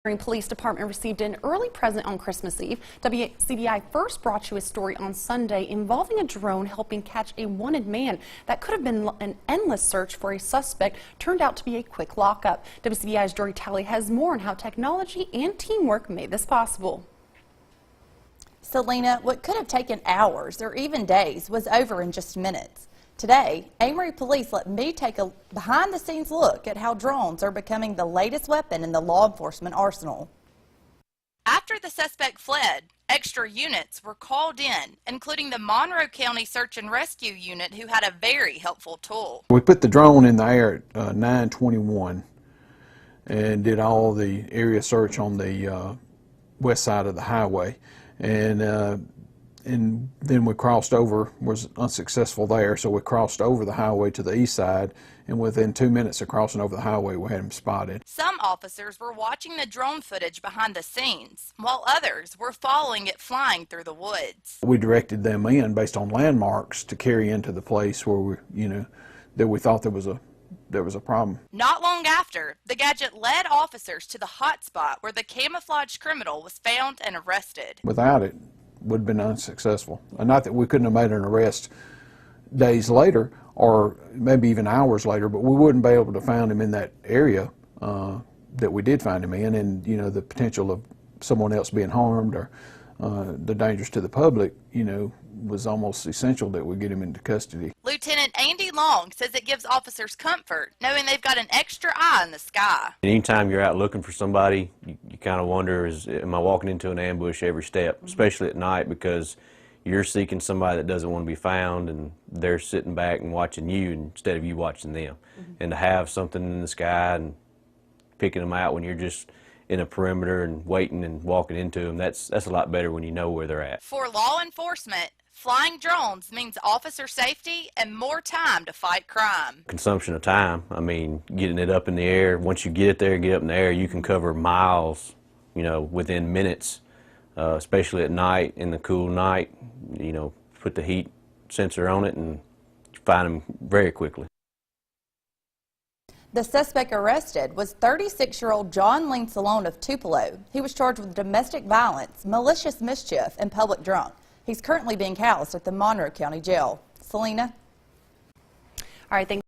Police Department received an early present on Christmas Eve. WCBI first brought you a story on Sunday involving a drone helping catch a wanted man. That could have been an endless search for a suspect, turned out to be a quick lockup. WCBI's Dory Talley has more on how technology and teamwork made this possible. Selena, what could have taken hours or even days was over in just minutes. Today, Amory Police let me take a behind-the-scenes look at how drones are becoming the latest weapon in the law enforcement arsenal. After the suspect fled, extra units were called in, including the Monroe County Search and Rescue Unit, who had a very helpful tool. We put the drone in the air at 9:21 and did all the area search on the west side of the highway, and then we crossed over, was unsuccessful there, so we crossed over the highway to the east side, and within 2 minutes of crossing over the highway we had him spotted. Some officers were watching the drone footage behind the scenes, while others were following it flying through the woods. We directed them in based on landmarks to carry into the place where that we thought there was a problem. Not long after, the gadget led officers to the hot spot where the camouflaged criminal was found and arrested. Without it, would have been unsuccessful. Not that we couldn't have made an arrest days later or maybe even hours later, but we wouldn't be able to find him in that area that we did find him in, and the potential of someone else being harmed or the dangers to the public, was almost essential that we get him into custody. Lieutenant Andy Long says it gives officers comfort knowing they've got an extra eye in the sky. Anytime you're out looking for somebody, you kind of wonder, am I walking into an ambush every step, especially at night, because you're seeking somebody that doesn't want to be found and they're sitting back and watching you instead of you watching them. And to have something in the sky and picking them out when you're just in a perimeter and waiting and walking into them, that's a lot better when you know where they're at. For law enforcement, flying drones means officer safety and more time to fight crime. Consumption of time, I mean, getting it up in the air, once you get it there, get up in the air, you can cover miles, within minutes, especially at night, in the cool night, put the heat sensor on it and find them very quickly. The suspect arrested was 36-year-old John Lean Salone of Tupelo. He was charged with domestic violence, malicious mischief, and public drunk. He's currently being housed at the Monroe County Jail. Selena? All right, thanks.